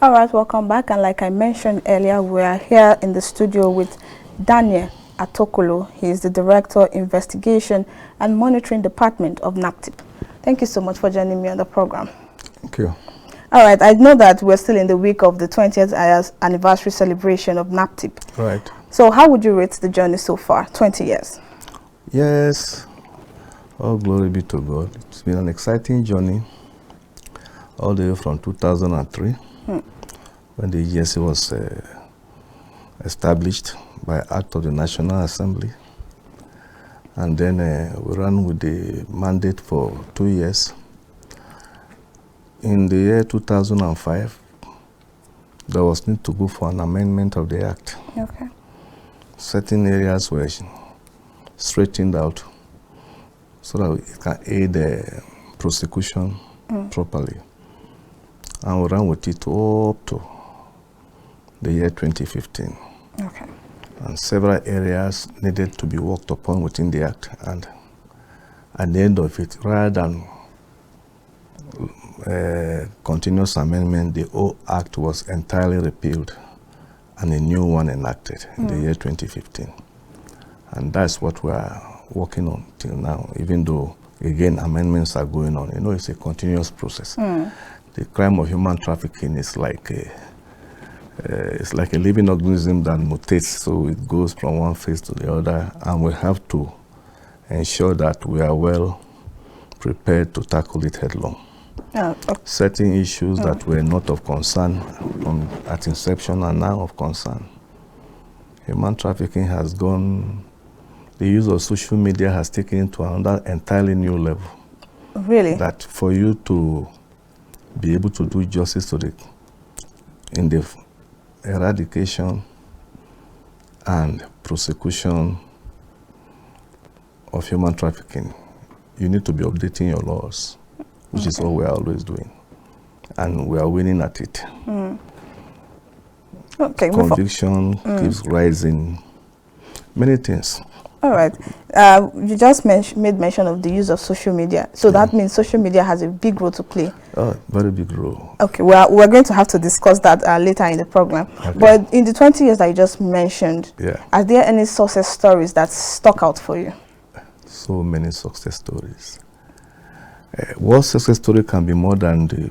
All right, welcome back. And like I mentioned earlier, we are here in the studio with Daniel Atokolo. He is the Director, Investigation and Monitoring Department of NAPTIP. Thank you so much for joining me on the program. Thank you. All right, I know that we're still in the week of the 20th anniversary celebration of NAPTIP. Right. So how would you rate the journey so far, 20 years? Yes, all glory be to God. It's been an exciting journey all the way from 2003 when the agency was established by Act of the National Assembly. And then we ran with the mandate for 2 years. In the year 2005, there was need to go for an amendment of the Act. Okay. Certain areas were straightened out so that it can aid the prosecution properly. And we ran with it up to the year 2015. Okay. And several areas needed to be worked upon within the Act. And at the end of it, rather than continuous amendment, the old Act was entirely repealed and a new one enacted in the year 2015. And that's what we are working on till now, even though, again, amendments are going on. You know, it's a continuous process. The crime of human trafficking is like a living organism that mutates, so it goes from one phase to the other, and we have to ensure that we are well prepared to tackle it headlong. Certain issues that were not of concern at inception are now of concern. Human trafficking has gone, the use of social media has taken it to another entirely new level. Really? That for you to be able to do justice to in the eradication and prosecution of human trafficking, you need to be updating your laws, which is what we are always doing. And we are winning at it. Okay. Conviction keeps rising. Many things. All right. You just made mention of the use of social media. So that means social media has a big role to play. Oh, very big role. Okay, well, we're going to have to discuss that later in the program. Okay. But in the 20 years that you just mentioned, are there any success stories that stuck out for you? So many success stories. What success story can be more than the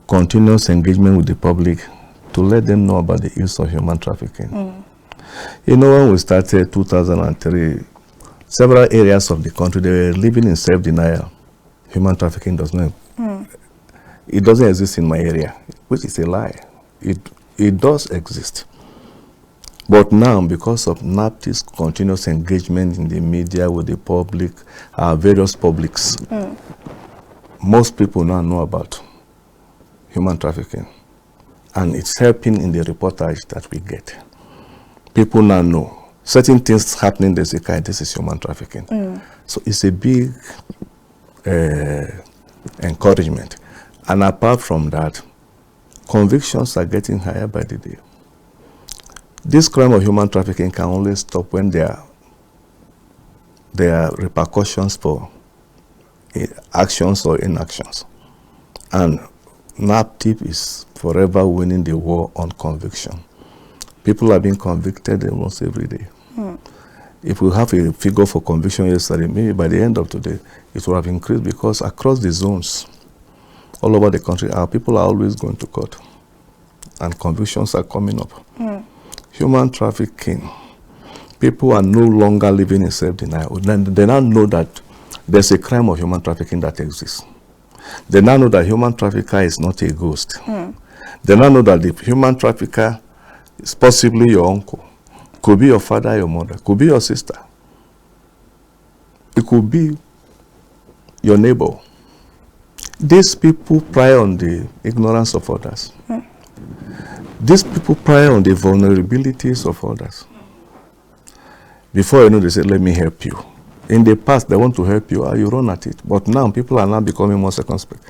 continuous engagement with the public to let them know about the use of human trafficking? You know, when we started 2003, several areas of the country, they were living in self-denial. Human trafficking does not. It doesn't exist in my area, which is a lie. It does exist. But now, because of NAPTIP's continuous engagement in the media with the public, various publics, most people now know about human trafficking. And it's helping in the reportage that we get. People now know certain things happening, they say, this is human trafficking. So it's a big encouragement. And apart from that, convictions are getting higher by the day. This crime of human trafficking can only stop when there are repercussions for actions or inactions. And NAPTIP is forever winning the war on conviction. People are being convicted almost every day. If we have a figure for conviction yesterday, maybe by the end of today, it will have increased because across the zones, all over the country, our people are always going to court. And convictions are coming up. Human trafficking, people are no longer living in self-denial. They now know that there's a crime of human trafficking that exists. They now know that human trafficker is not a ghost. They now know that the human trafficker is possibly your uncle, could be your father, your mother, could be your sister. It could be your neighbor. These people prey on the ignorance of others. These people prey on the vulnerabilities of others. Before you know, they say, let me help you. In the past, they want to help you, you run at it. But now, people are now becoming more circumspect.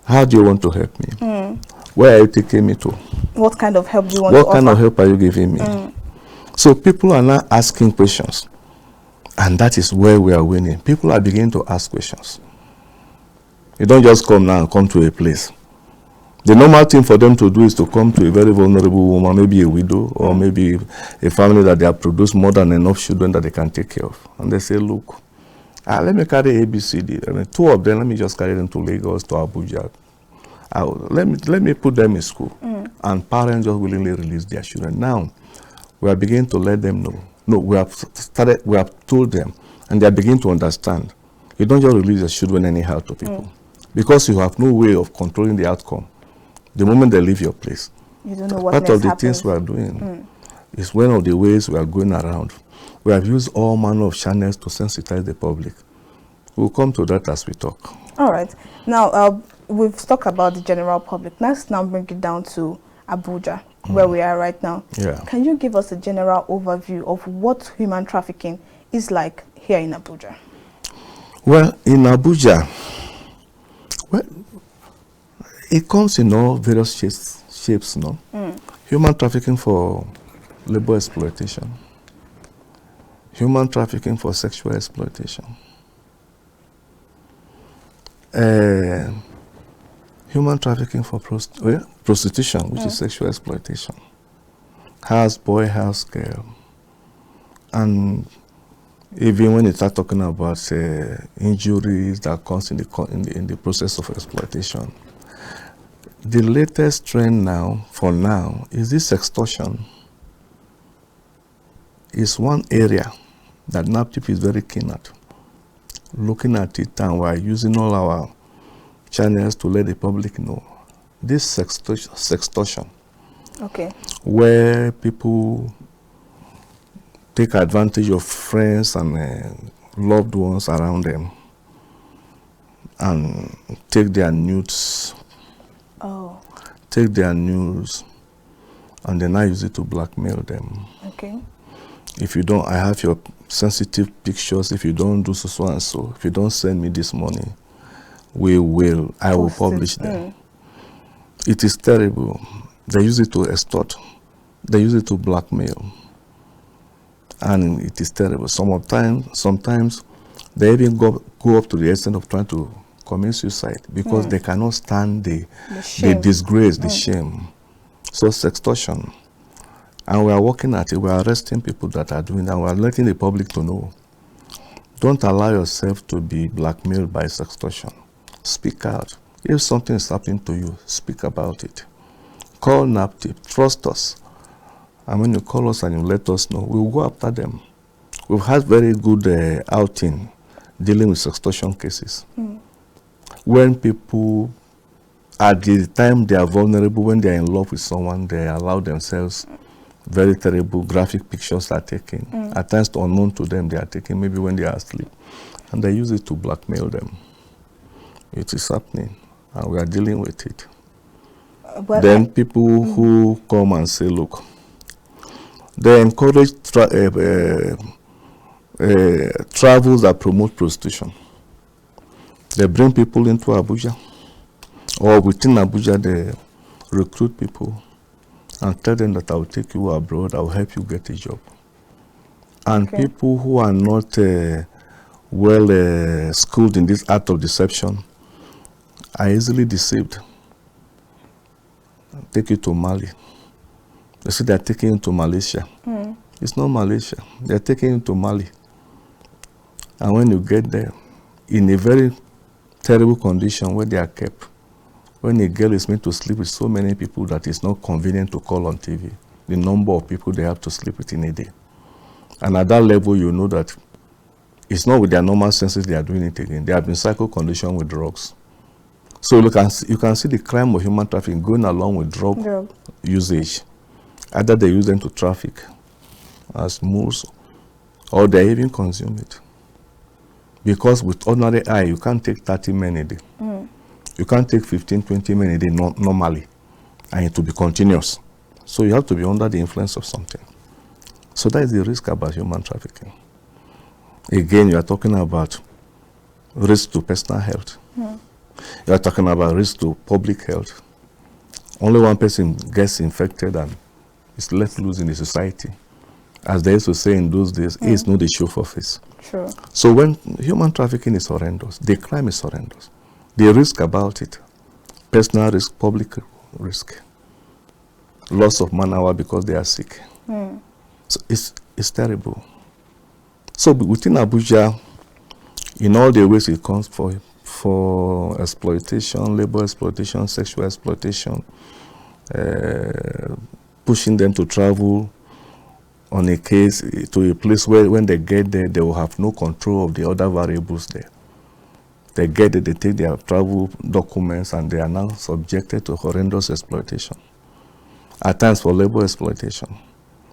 How do you want to help me? Where are you taking me to? What kind of help do you want to offer? What kind of help are you giving me? So people are now asking questions. And that is where we are winning. People are beginning to ask questions. You don't just come now and come to a place. The normal thing for them to do is to come to a very vulnerable woman, maybe a widow, or maybe a family that they have produced more than enough children that they can take care of. And they say, look, let me carry ABCD. I mean, 2 of them, let me just carry them to Lagos, to Abuja. Let me put them in school. And parents just willingly release their children. Now, we are beginning to let them know. No, we have told them, and they are beginning to understand. You don't just release your children anyhow to people. Because you have no way of controlling the outcome. The moment they leave your place, you don't know what part of the happens. things we are doing is one of the ways we are going around. We have used all manner of channels to sensitize the public. We'll come to that as we talk. All right. Now, we've talked about the general public. Let's now bring it down to ABUJA, where we are right now. Yeah. Can you give us a general overview of what human trafficking is like here in ABUJA? Well, in ABUJA, well, it comes in all various shapes, no? Human trafficking for labor exploitation. Human trafficking for sexual exploitation. Human trafficking for prostitution, which is sexual exploitation. House boy, house girl. And even when you start talking about injuries that comes in the process of exploitation, the latest trend now, for now, is this extortion. Is one area that NAPTIP is very keen at. Looking at it, and we're using all our channels to let the public know. This sextortion, okay, where people take advantage of friends and loved ones around them and take their nudes. Take their news and then I use it to blackmail them. Okay. If you don't, I have your sensitive pictures. If you don't do so and so, if you don't send me this money, I will publish them. It is terrible. They use it to extort. They use it to blackmail. And it is terrible. Sometimes they even go up to the extent of trying to commit suicide because they cannot stand the disgrace, the shame. So sextortion. And we are working at it. We are arresting people that are doing that. We are letting the public to know. Don't allow yourself to be blackmailed by sextortion. Speak out. If something is happening to you, speak about it. Call NAPTIP. Trust us. And when you call us and you let us know, we will go after them. We've had very good outing dealing with sextortion cases. When people, at the time they are vulnerable, when they are in love with someone, they allow themselves very terrible graphic pictures are taken. At times unknown to them, they are taken maybe when they are asleep. And they use it to blackmail them. It is happening, and we are dealing with it. Then people who come and say, look, they encourage travels that promote prostitution. They bring people into ABUJA, or within ABUJA, they recruit people and tell them that I will take you abroad, I will help you get a job. And people who are not well schooled in this art of deception are easily deceived. Take you to Mali. They say they are taking you to Malaysia. It's not Malaysia. They are taking you to Mali. And when you get there, in a very terrible condition where they are kept, when a girl is made to sleep with so many people that it's not convenient to call on TV, the number of people they have to sleep with in a day. And at that level, you know that it's not with their normal senses they are doing it again. They have been psycho-conditioned with drugs. So you can see the crime of human trafficking going along with drug usage. Either they use them to traffic as mules, or they even consume it. Because with ordinary eye, you can't take 30 men a day. You can't take 15, 20 men a day normally, and it will be continuous. So you have to be under the influence of something. So that is the risk about human trafficking. Again, you are talking about risk to personal health. You are talking about risk to public health. Only one person gets infected and is let loose in the society. As they used to say in those days, it's not the show for face. Sure. So when human trafficking is horrendous, the crime is horrendous. The risk about it, personal risk, public risk. Loss of man-hour because they are sick. So it's terrible. So within ABUJA, in all the ways it comes for exploitation, labor exploitation, sexual exploitation, pushing them to travel on a case to a place where when they get there, they will have no control of the other variables there. They get there, they take their travel documents, and they are now subjected to horrendous exploitation. At times for labor exploitation.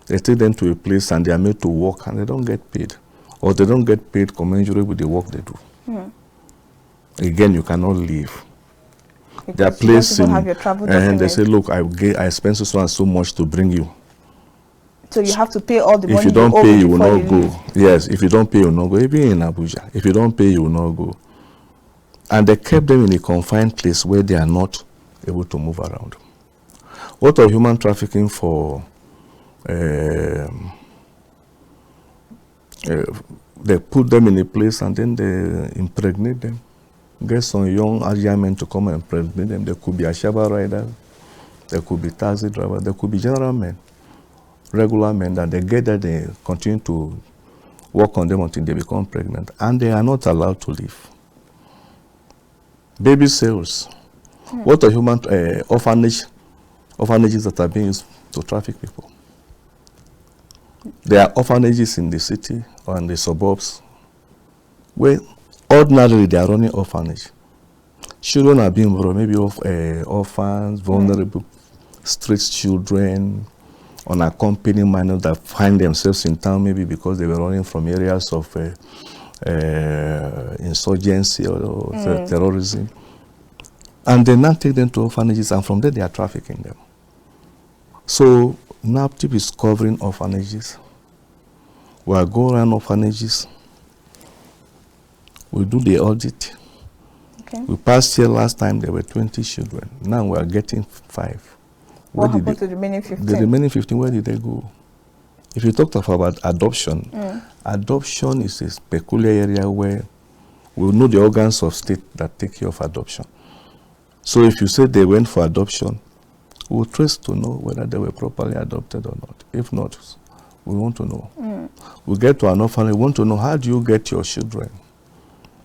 They take them to a place and they are made to work and they don't get paid. Or they don't get paid commensurate with the work they do. Again, you cannot leave. Their place in, and they say, look, I spent so and so much to bring you. So you have to pay all the money. If you don't pay, you will not go. Yes, if you don't pay, you will not go. Even in ABUJA, if you don't pay, you will not go. And they kept them in a confined place where they are not able to move around. What of human trafficking for they put them in a place and then they impregnate them. Get some young Asian men to come and impregnate them. They could be Ashaba rider, they could be taxi driver, they could be general men, regular men, that they get that they continue to work on them until they become pregnant. And they are not allowed to leave. Baby sales. What are human orphanages that are being used to traffic people? There are orphanages in the city or in the suburbs where ordinarily they are running orphanage. Children are being brought, maybe orphans, vulnerable, street children, unaccompanied minors that find themselves in town maybe because they were running from areas of insurgency or terrorism. And they now take them to orphanages, and from there they are trafficking them. So NAPTIP is covering orphanages. We are going around orphanages. We do the audit. Okay. We passed here last time, there were 20 children. Now we are getting 5. What happened to the remaining 15? The remaining 15, where did they go? If you talked about adoption, adoption is a peculiar area where we know the organs of state that take care of adoption. So if you say they went for adoption, we'll trace to know whether they were properly adopted or not. If not, we want to know. We get to an orphanage, we want to know, how do you get your children?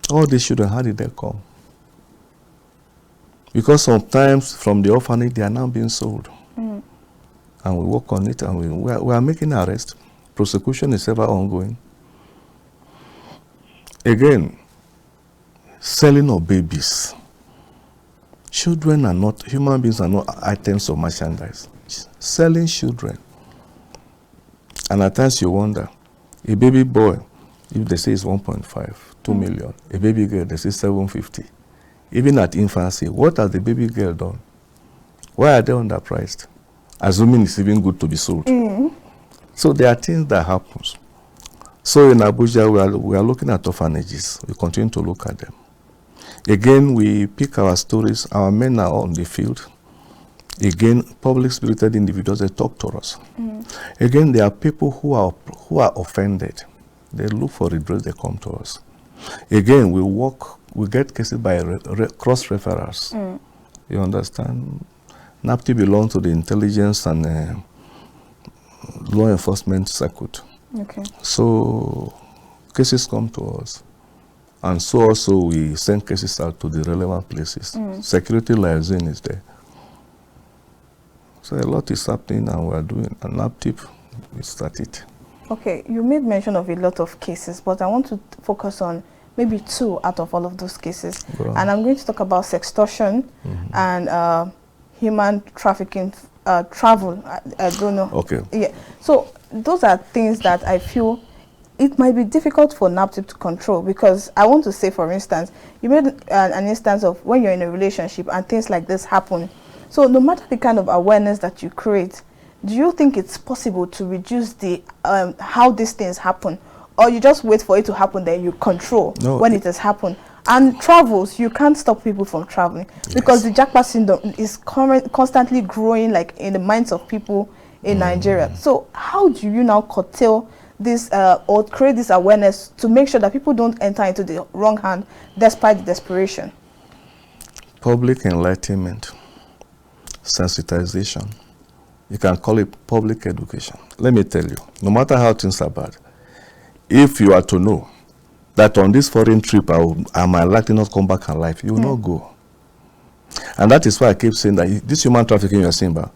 All these children, how did they come? Because sometimes from the orphanage, they are now being sold. And we work on it, and we are making arrests. Prosecution is ever ongoing. Again, selling of babies. Children are not, human beings are not items of merchandise. Selling children. And at times you wonder, a baby boy, if they say it's 1.5, 2 million, a baby girl, they say 750. Even at infancy, what has the baby girl done? Why are they underpriced? Assuming it's even good to be sold. So there are things that happen. So in ABUJA, we are looking at orphanages. We continue to look at them. Again, we pick our stories. Our men are on the field. Again, public-spirited individuals, they talk to us. Again, there are people who are offended. They look for redress, they come to us. Again, we get cases by cross-referrals. You understand? NAPTIP belongs to the intelligence and law enforcement circuit. Okay. So cases come to us. And so also we send cases out to the relevant places. Security liaison is there. So a lot is happening, and we are doing. And NAPTIP, we started. Okay, you made mention of a lot of cases, but I want to focus on maybe 2 out of all of those cases. And I'm going to talk about sextortion and human trafficking, travel. I don't know. Okay. Yeah. So those are things that I feel it might be difficult for NAPTIP to control, because I want to say, for instance, you made an instance of when you're in a relationship and things like this happen. So no matter the kind of awareness that you create, do you think it's possible to reduce the how these things happen, or you just wait for it to happen, then you control when it has happened? And travels, you can't stop people from traveling, because the Jackpot syndrome is constantly growing, like in the minds of people in Nigeria. So how do you now curtail this or create this awareness to make sure that people don't enter into the wrong hand despite the desperation? Public enlightenment. sensitization. You can call it public education. Let me tell you, no matter how things are bad, if you are to know that on this foreign trip I might likely not come back alive, you will not go. And that is why I keep saying that this human trafficking you are saying about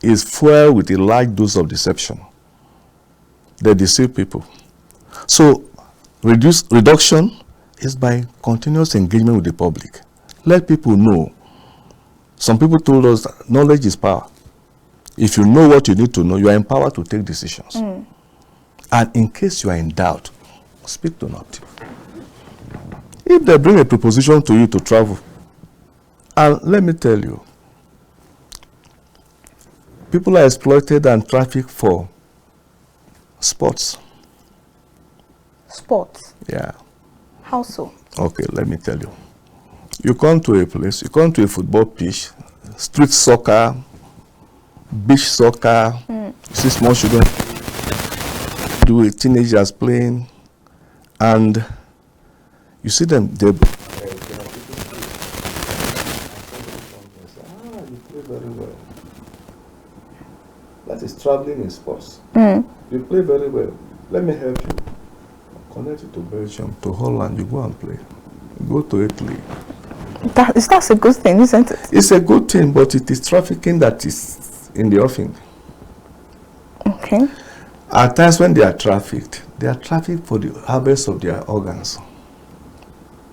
is fueled with a large dose of deception. They deceive people. So reduction is by continuous engagement with the public. Let people know. Some people told us that knowledge is power. If you know what you need to know, you are empowered to take decisions. And in case you are in doubt, speak to NAPTIP. If they bring a proposition to you to travel, and let me tell you, people are exploited and trafficked for sports. Sports? Yeah. How so? Okay, let me tell you. You come to a place, you come to a football pitch, street soccer, beach soccer, you see small children do it, teenagers playing, and you see them, you play very well. That is traveling in sports. You play very well. Let me help you. Connect you to Belgium, to Holland, you go and play. You go to Italy. That's a good thing, isn't it? It's a good thing, but it is trafficking that is in the offing. Okay. At times when they are trafficked for the harvest of their organs.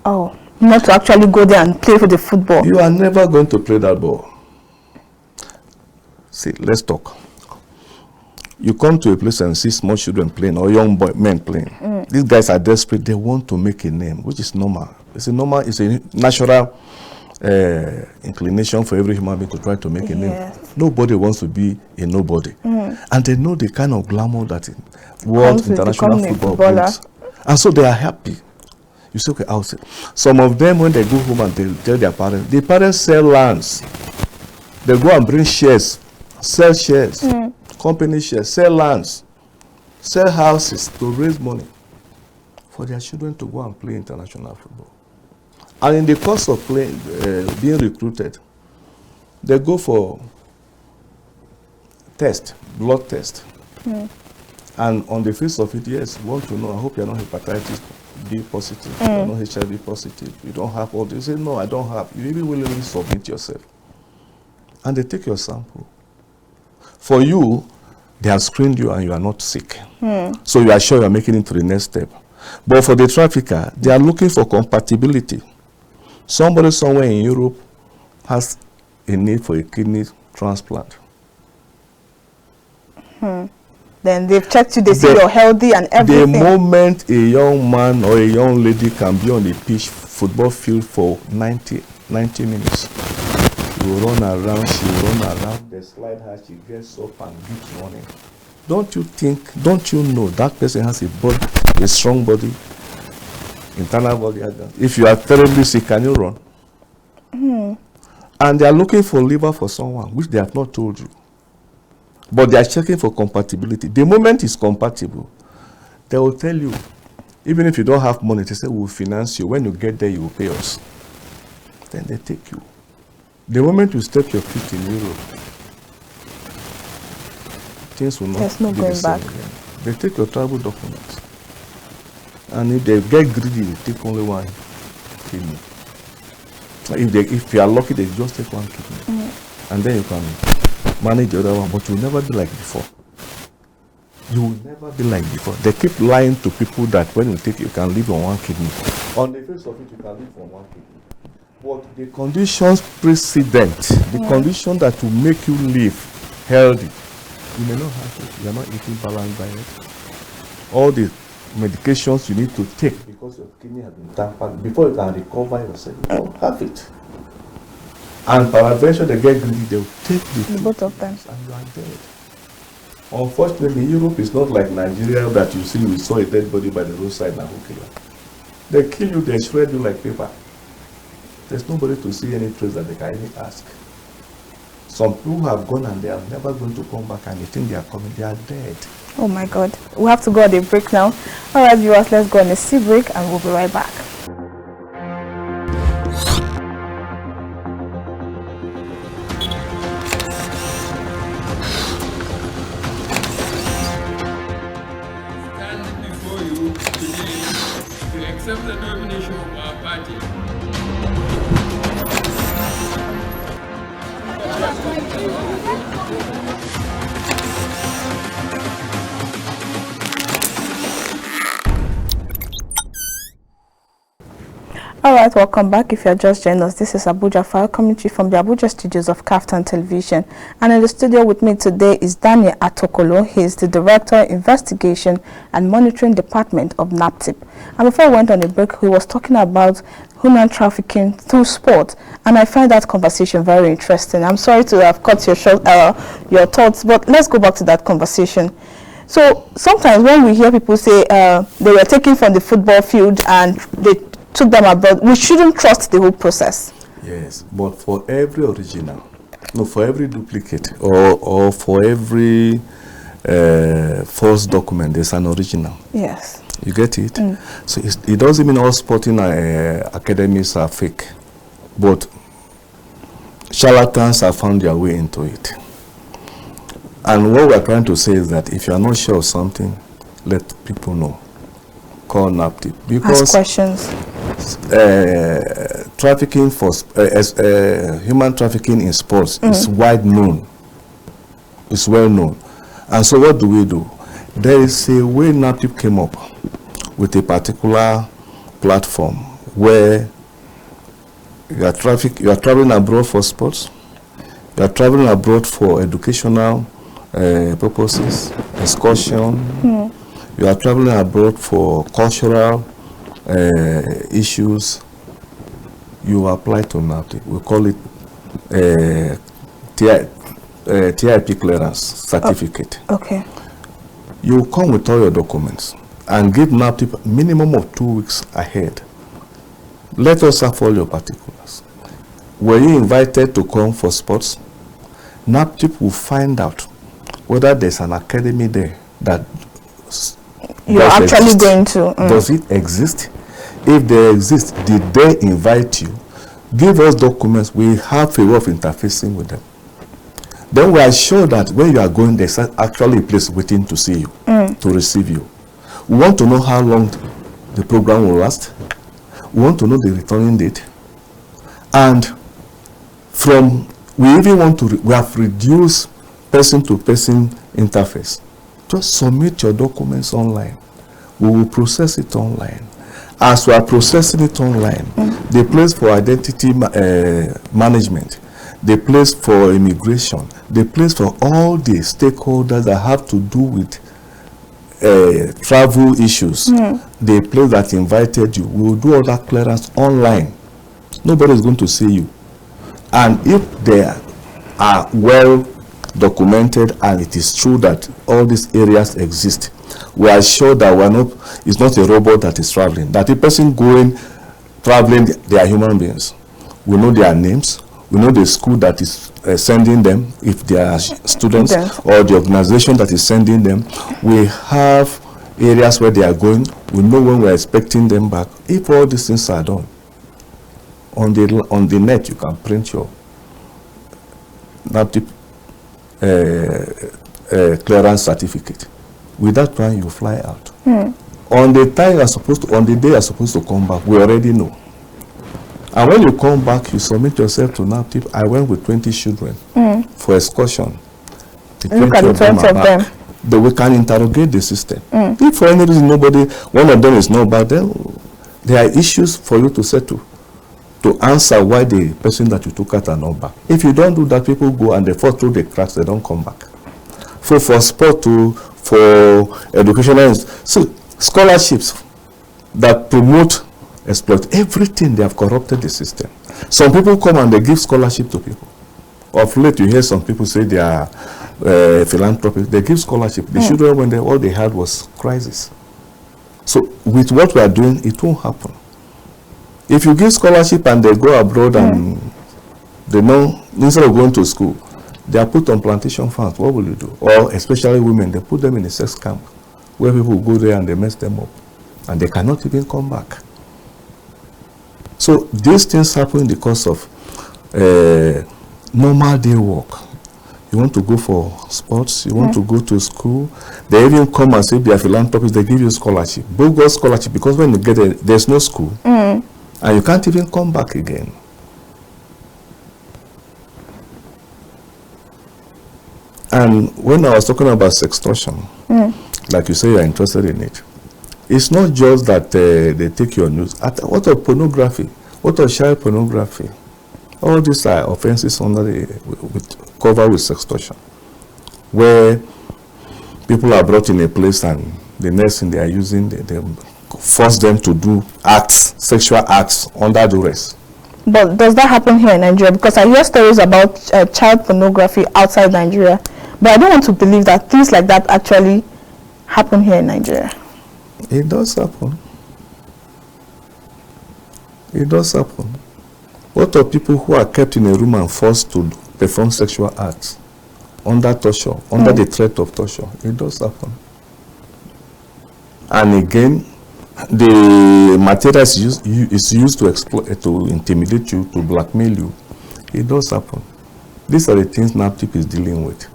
Oh, not to actually go there and play for the football. You are never going to play that ball. See, let's talk. You come to a place and see small children playing or young men playing. These guys are desperate. They want to make a name, which is normal. It's a natural inclination for every human being to try to make a name. Nobody wants to be a nobody. And they know the kind of glamour that world international football brings. And so they are happy. You say, okay, I'll say. Some of them, when they go home and they tell their parents, the parents sell lands. They go and bring shares, sell shares, company shares, sell lands, sell houses to raise money for their children to go and play international football. And in the course of playing, being recruited, they go for blood test. And on the face of it, yes, you want to know, I hope you're not hepatitis B positive, you're not HIV positive, you don't have all this. You say, no, I don't have. You even willingly submit yourself. And they take your sample. For you, they have screened you and you are not sick. So you are sure you are making it to the next step. But for the trafficker, they are looking for compatibility. Somebody somewhere in Europe has a need for a kidney transplant. Then they've checked you, they see you're healthy and everything. The moment a young man or a young lady can be on the pitch, football field for 90 minutes, she will run around, they slide her, she gets up and keeps running. Don't you know that person has a strong body, internal body? If you are terribly sick, can you run? And they are looking for liver for someone, which they have not told you. But they are checking for compatibility. The moment it's compatible, they will tell you, even if you don't have money, they say, we'll finance you. When you get there, you will pay us. Then they take you. The moment you step your feet in Europe, things will not There's no be going the same back. again. They take your travel documents. And if they get greedy, they take only one kidney. If you are lucky, they just take one kidney. And then you can manage the other one, but you will never be like before. You will never be like before. They keep lying to people that when you take, you can live on one kidney. On the face of it, you can live on one kidney. But the conditions precedent, the condition that will make you live healthy, you may not have it. You are not eating balanced diet. All the medications you need to take because your kidney has been tampered, before you can recover yourself, you don't have it. And peradventure they get greedy, they will take the Both of them. and you are dead. Unfortunately, Europe is not like Nigeria that you see, we saw a dead body by the roadside and who kill you. They kill you, they shred you like paper. There's nobody to see any trace that they can even ask. Some people have gone and they are never going to come back, and they think they are coming, they are dead. Oh my God. We have to go on a break now. All right, viewers, let's go on a sea break and we'll be right back. All right, welcome back. If you're just joining us, this is ABUJA File coming to you from the ABUJA studios of KAFTAN Television. And in the studio with me today is Daniel Atokolo. He is the Director, Investigation and Monitoring Department of NAPTIP. And before we went on the break, he was talking about human trafficking through sport. And I find that conversation very interesting. I'm sorry to have cut your thoughts, but let's go back to that conversation. So sometimes when we hear people say they were taken from the football field and they took them abroad, we shouldn't trust the whole process. Yes, but for every original, no, for every duplicate or for every false document, there's an original. Yes. You get it? So it doesn't mean all sporting academies are fake, but charlatans have found their way into it. And what we're trying to say is that if you're not sure of something, let people know. Call NAPTIP. Because ask questions. Trafficking for human trafficking in sports is wide known. It's well known. And so what do? There is a way NAPTIP came up with a particular platform where you are traveling abroad for sports, you are traveling abroad for educational purposes, excursion, you are traveling abroad for cultural issues, you apply to NAPTIP. We call it TIP clearance certificate. Okay. You come with all your documents and give NAPTIP minimum of 2 weeks ahead. Let us have all your particulars. Were you invited to come for sports? NAPTIP will find out whether there's an academy there that you're actually going to. Does it exist? If they exist, did they invite you? Give us documents. We have a way of interfacing with them. Then we are sure that when you are going, there's actually a place waiting to see you, to receive you. We want to know how long the program will last. We want to know the returning date. And we even want to, we have reduced person-to-person interface. Just submit your documents online. We will process it online. As we are processing it online, the place for identity management, the place for immigration, the place for all the stakeholders that have to do with travel issues, the place that invited you, we will do all that clearance online. Nobody is going to see you. And if they are well documented and it is true that all these areas exist, we are sure that it's not a robot that is traveling, that the person traveling, they are human beings. We know their names, we know the school that is sending them, if they are students, or the organization that is sending them. We have areas where they are going, we know when we are expecting them back. If all these things are done, on the net you can print your NAPTIP clearance certificate. With that one, you fly out. On the day you are supposed to come back, we already know. And when you come back, you submit yourself to NAPTIP. I went with 20 children for excursion. Look at the 20 of them. But we can interrogate the system. If for any reason one of them is not back, then there are issues for you to settle, to answer why the person that you took out are not back. If you don't do that, people go and they fall through the cracks, they don't come back. So for sport, for educational, so scholarships that promote, exploit everything, they have corrupted the system. Some people come and they give scholarship to people. Of late, you hear some people say they are philanthropists. They give scholarship. The children, when all they had was crisis. So with what we are doing, it won't happen. If you give scholarship and they go abroad and they know, instead of going to school, they are put on plantation farms, what will you do? Or especially women, they put them in a sex camp where people go there and they mess them up. And they cannot even come back. So these things happen in the course of normal day work. You want to go for sports, you want to go to school. They even come and say they are philanthropists, they give you scholarship. Bogus scholarship, because when you get there, there's no school. And you can't even come back again. And when I was talking about sextortion, like you say, you're interested in it. It's not just that they take your news. What of pornography? What of child pornography? All these are offenses under covered with sextortion, where people are brought in a place and the next thing they are using, they force them to do acts, sexual acts under duress. But does that happen here in Nigeria? Because I hear stories about child pornography outside Nigeria, but I don't want to believe that things like that actually happen here in Nigeria. It does happen. It does happen. What of people who are kept in a room and forced to perform sexual acts under torture, under the threat of torture? It does happen. And again, the material is used to exploit, to intimidate you, to blackmail you. It does happen. These are the things NAPTIP is dealing with.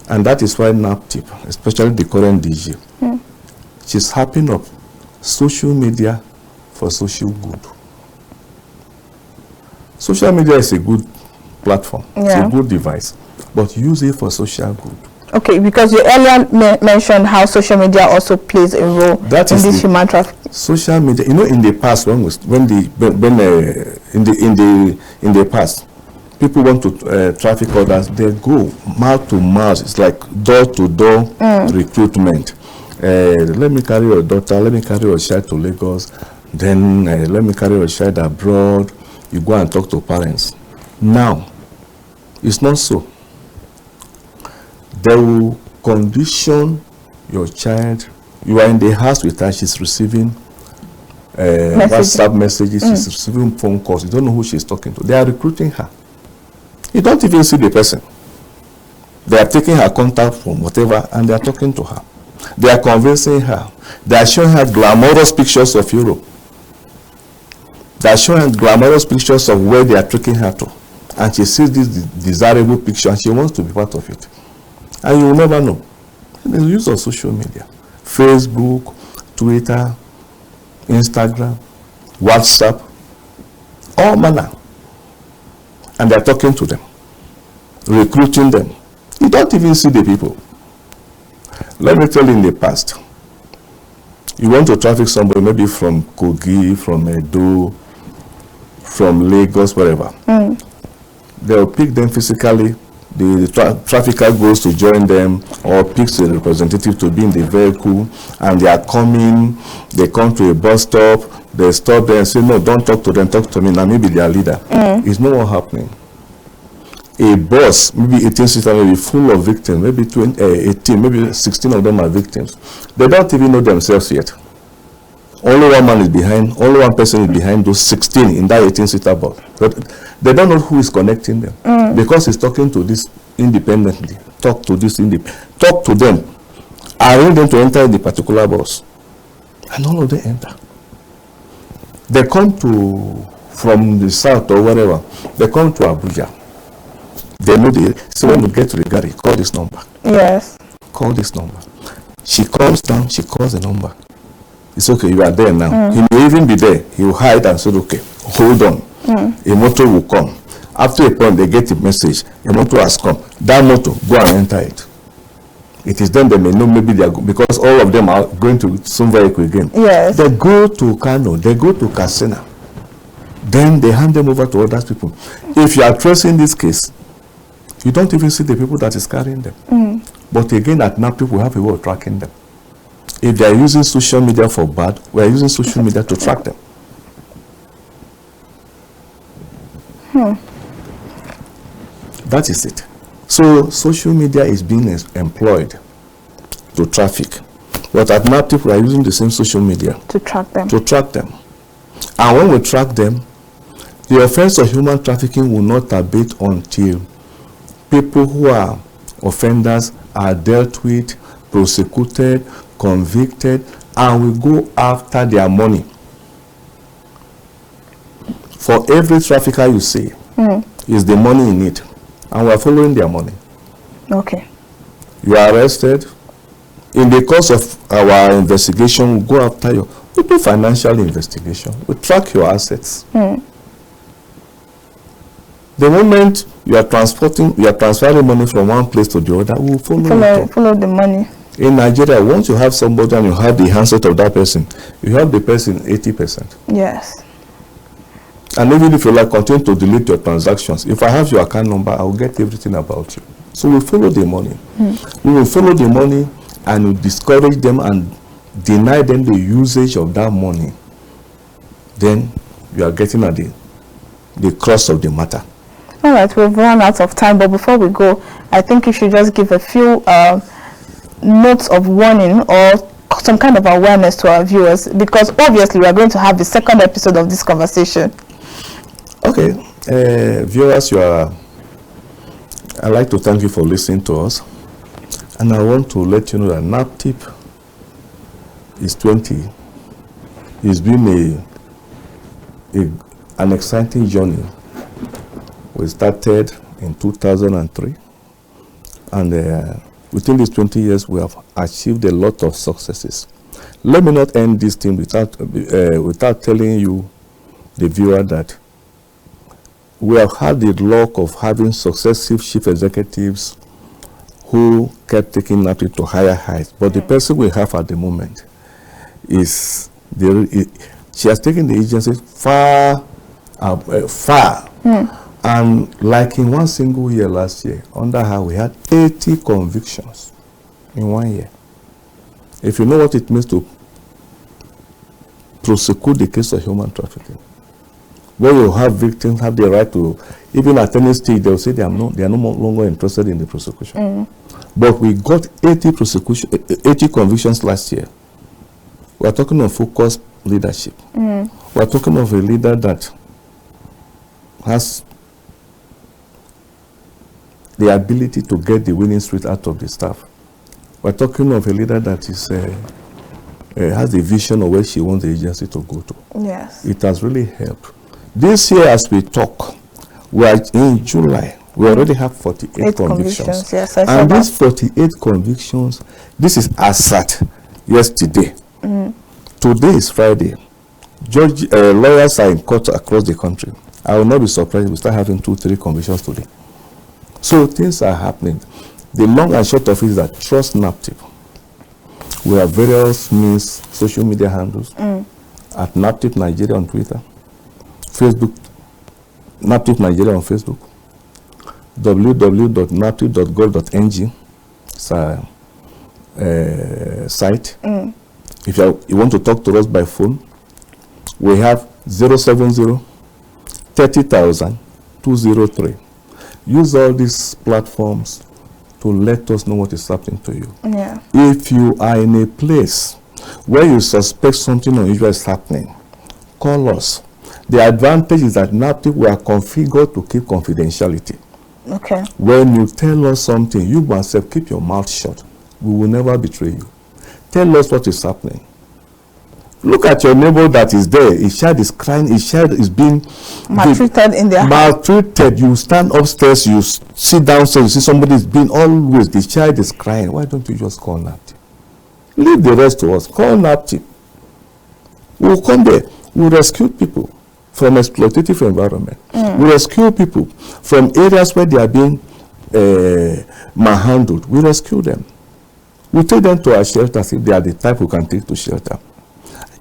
And that is why NAPTIP, especially the current DG, she's hyping up social media for social good. Social media is a good platform. It's a good device, but use it for social good. Okay, because you earlier mentioned how social media also plays a role in this human trafficking. Social media, you know, in the past, in the past, people want to traffic others. They go mouth to mouth. It's like door to door recruitment. Let me carry your daughter. Let me carry your child to Lagos. Then let me carry your child abroad. You go and talk to parents. Now, it's not so. They will condition your child. You are in the house with her. She's receiving WhatsApp messages. She's receiving phone calls. You don't know who she's talking to. They are recruiting her. You don't even see the person. They are taking her contact from whatever and they are talking to her. They are convincing her. They are showing her glamorous pictures of Europe. They are showing her glamorous pictures of where they are taking her to. And she sees this desirable picture and she wants to be part of it. And you will never know. The use of social media. Facebook, Twitter, Instagram, WhatsApp, all manner. And they are talking to them, recruiting them. You don't even see the people. Let me tell you, in the past, you want to traffic somebody maybe from Kogi, from Edo, from Lagos, wherever. They'll pick them physically. The trafficker goes to join them or picks a representative to be in the vehicle, and they are coming. They come to a bus stop. They stop there and say, no, don't talk to them, talk to me. Now maybe their leader. It's not what happening. A bus, maybe 18 seater, maybe full of victims, maybe 18, maybe 16 of them are victims. They don't even know themselves yet. Only one man is behind, only one person is behind those 16 in that 18-seater bus. But they don't know who is connecting them because he's talking to this independently. Talk to this talk to them. Arrange them to enter the particular bus. And all of them enter. They come from the south or wherever. They come to Abuja. They know so when you get to the gari, call this number. Yes. Call this number. She comes down, she calls the number. It's okay, you are there now. He may even be there. He will hide and say, okay, hold on. A motor will come. After a point, they get a message. A motor has come. That motor, go and enter it. It is then they may know maybe they are because all of them are going to some vehicle again. Yes. They go to Kano, they go to Katsina. Then they hand them over to other people. If you are tracing this case, you don't even see the people that is carrying them. But again, at NAPTIP, we have a way of tracking them. If they are using social media for bad, we are using social media to track them. That is it. So social media is being employed to traffic. But at NAPTIP, we are using the same social media to track them. And when we track them, the offense of human trafficking will not abate until people who are offenders are dealt with, prosecuted, convicted, and we go after their money. For every trafficker you see, is the money in it, and we are following their money. Okay. You are arrested. In the course of our investigation, we go after you. We do financial investigation. We track your assets. The moment you are transferring money from one place to the other, we will follow the money. In Nigeria, once you have somebody and you have the handset of that person, you have the person 80%. Yes. And even if you like continue to delete your transactions, if I have your account number, I will get everything about you. So we follow the money. We will follow the money and we discourage them and deny them the usage of that money. Then you are getting at the crux of the matter. All right, we've run out of time, but before we go, I think you should just give a few notes of warning or some kind of awareness to our viewers, because obviously we are going to have the second episode of this conversation. Okay, viewers, I'd like to thank you for listening to us, and I want to let you know that NAPTIP is 20. It's been an exciting journey. We started in 2003, and within these 20 years, we have achieved a lot of successes. Let me not end this thing without telling you, the viewer, that we have had the luck of having successive chief executives who kept taking NAPTIP to higher heights. But the person we have at the moment is she has taken the agency far. And like in one single year last year, under her we had 80 convictions in 1 year. If you know what it means to prosecute the case of human trafficking, where you have victims have the right to, even at any stage, they will say they are no longer interested in the prosecution. But we got 80 convictions last year. We are talking of focused leadership. We are talking of a leader that has the ability to get the winning streak out of the staff. We're talking of a leader that is has the vision of where she wants the agency to go to. Yes. It has really helped. This year, as we talk, we are in July. We already have 48 convictions. Yes, and these 48 convictions, this is as at yesterday. Today is Friday. Lawyers are in court across the country. I will not be surprised if we start having 2-3 convictions today. So things are happening. The long and short of it is that trust NAPTIP. We have various means, social media handles at NAPTIP Nigeria on Twitter, Facebook, NAPTIP Nigeria on Facebook, www.naptip.gov.ng site. If you want to talk to us by phone, we have 070 30,000 203. Use all these platforms to let us know what is happening to you. Yeah. If you are in a place where you suspect something unusual is happening, call us. The advantage is that NAPTIP we are configured to keep confidentiality. Okay. When you tell us something, you must keep your mouth shut. We will never betray you. Tell us what is happening. Look at your neighbor that is there. His child is crying. His child is being maltreated in their house. Maltreated. You stand upstairs. You sit downstairs. You see somebody is being always. The child is crying. Why don't you just call NAPTIP? Leave the rest to us. Call NAPTIP. We'll come there. We'll rescue people from exploitative environment. We rescue people from areas where they are being manhandled. We rescue them. We take them to our shelters if they are the type who can take to shelter.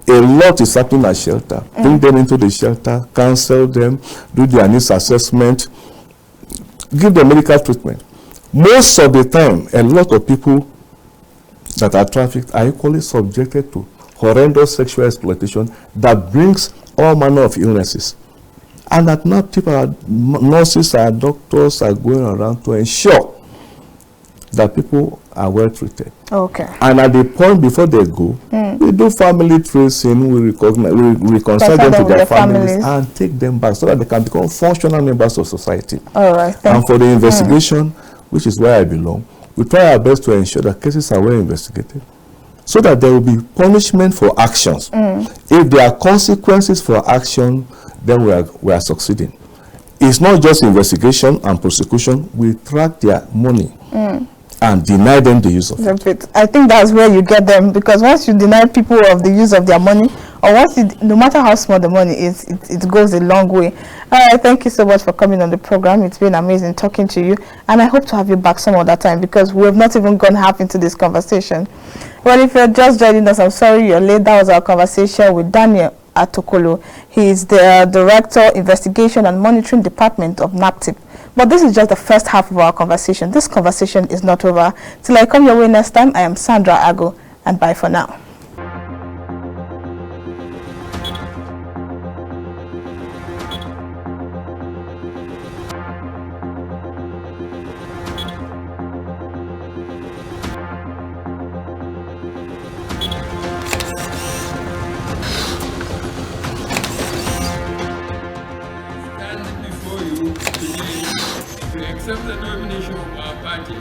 A lot is happening at shelter. Bring them into the shelter, counsel them, do their needs assessment, give them medical treatment. Most of the time, a lot of people that are trafficked are equally subjected to horrendous sexual exploitation that brings all manner of illnesses. And at NAPTIP, our nurses, our doctors are going around to ensure that people are well treated. Okay. And at the point before they go, we do family tracing, we reconcile them to their families and take them back so that they can become functional members of society. All right. And for the investigation, which is where I belong, we try our best to ensure that cases are well investigated so that there will be punishment for actions. If there are consequences for action, then we are succeeding. It's not just investigation and prosecution. We track their money and deny them the use of it. I think that's where you get them, because once you deny people of the use of their money, or no matter how small the money is, it goes a long way. All right, thank you so much for coming on the program. It's been amazing talking to you, and I hope to have you back some other time, because we have not even gone half into this conversation. Well, if you're just joining us, I'm sorry you're late. That was our conversation with Daniel Atokolo. He is the Director, Investigation and Monitoring Department of NAPTIP. But this is just the first half of our conversation. This conversation is not over. Till I come your way next time, I am Sandra Ago, and bye for now. Accept the nomination of our party.